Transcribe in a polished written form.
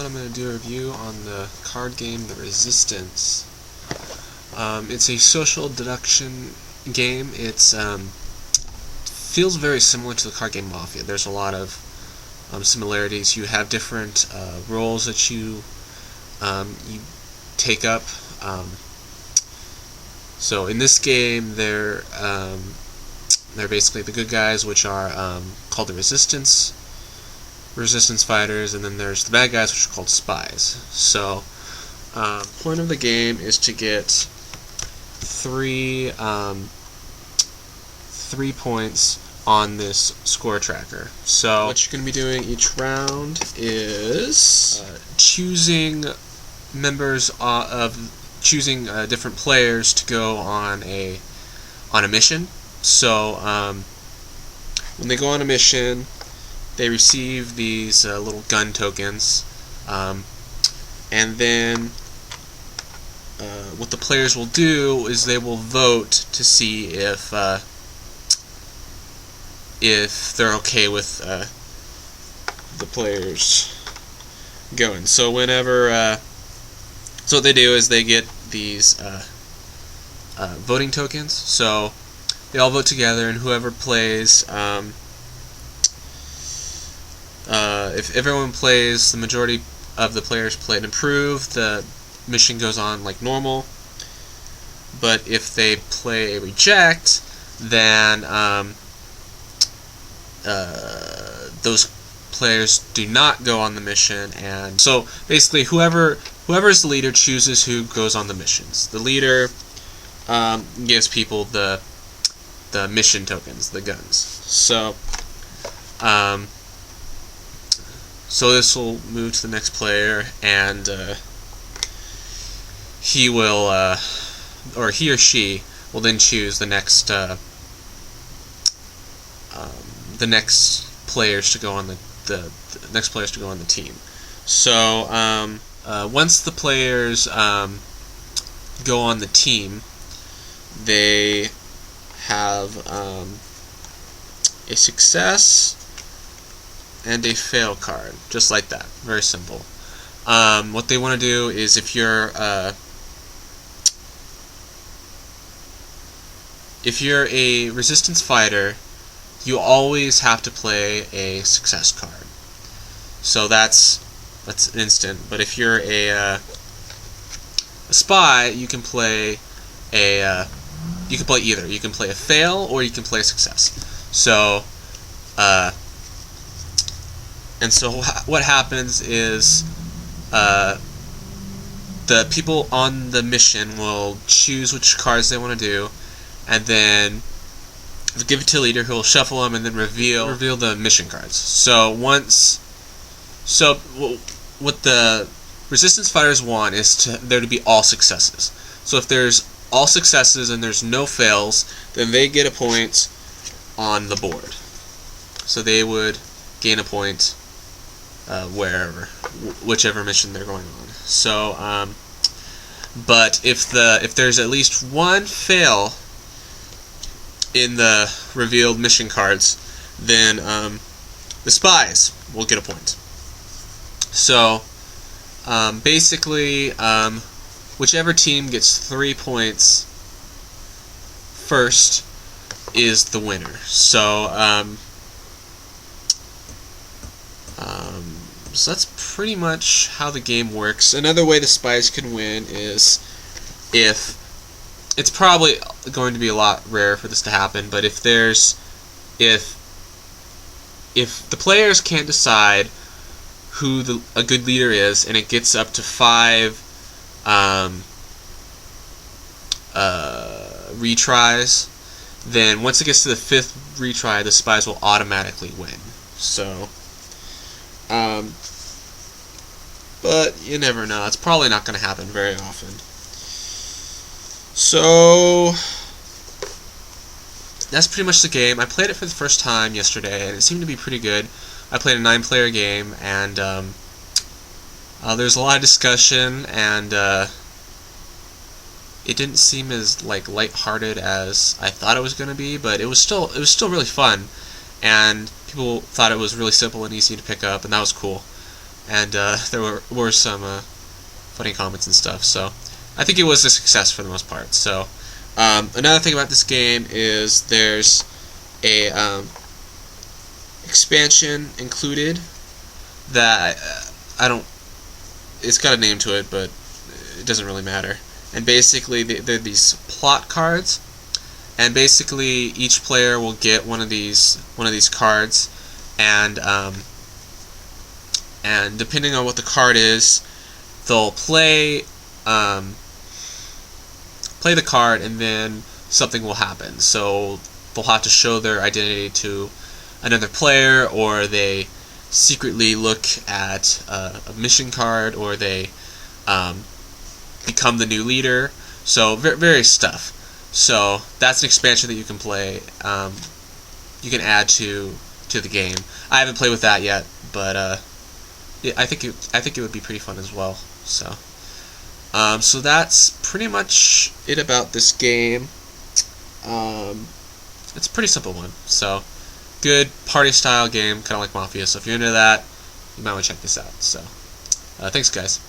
I'm going to do a review on the card game The Resistance. It's a social deduction game. It feels very similar to the card game Mafia. There's a lot of similarities. You have different roles that you take up. So in this game, they're basically the good guys, which are called the Resistance fighters, and then there's the bad guys, which are called spies. So point of the game is to get three points on this score tracker. So what you're going to be doing each round is choosing different players to go on a mission. So when they go on a mission, they receive these little gun tokens, and then what the players will do is they will vote to see if they're okay with the players going. So so what they do is they get these voting tokens. So they all vote together, and whoever plays, if everyone plays, the majority of the players play and improve, the mission goes on like normal. But if they play a reject, then those players do not go on the mission. And so basically whoever's the leader chooses who goes on the missions. The leader gives people the mission tokens, the guns. So this will move to the next player, and he will, or he or she will then choose the next players to go on the next players to go on the team. So once the players go on the team, they have a success and a fail card, just like that. Very simple. What they want to do is, if you're a resistance fighter, you always have to play a success card. So that's instant. But if you're a spy, you can play either. You can play a fail, or you can play a success. So what happens is the people on the mission will choose which cards they want to do, and then give it to the leader, who will shuffle them and then reveal the mission cards. So what the resistance fighters want is there to be all successes. So if there's all successes and there's no fails, then they get a point on the board. So they would gain a point whichever mission they're going on. So but if there's at least one fail in the revealed mission cards, then the spies will get a point. So basically, whichever team gets 3 points first is the winner. So so that's pretty much how the game works. Another way the spies can win is it's probably going to be a lot rare for this to happen, but if the players can't decide who a good leader is, and it gets up to 5 retries, then once it gets to the 5th retry, the spies will automatically win. So but you never know. It's probably not going to happen very often. So that's pretty much the game. I played it for the first time yesterday, and it seemed to be pretty good. I played a 9-player game, and there's a lot of discussion, and it didn't seem as lighthearted as I thought it was going to be, but it was still really fun, and people thought it was really simple and easy to pick up, and that was cool. and there were some funny comments and stuff. So I think it was a success for the most part. So another thing about this game is there's a expansion included that I don't. It's got a name to it, but it doesn't really matter. And basically, they're these plot cards, and basically each player will get one of these cards, and depending on what the card is, they'll play the card, and then something will happen. So they'll have to show their identity to another player, or they secretly look at a mission card, or they become the new leader. So various stuff. So that's an expansion that you can play. You can add to the game. I haven't played with that yet, but yeah, I think it would be pretty fun as well. So so that's pretty much it about this game. It's a pretty simple one. So good party style game, kind of like Mafia. So if you're into that, you might want to check this out. So thanks, guys.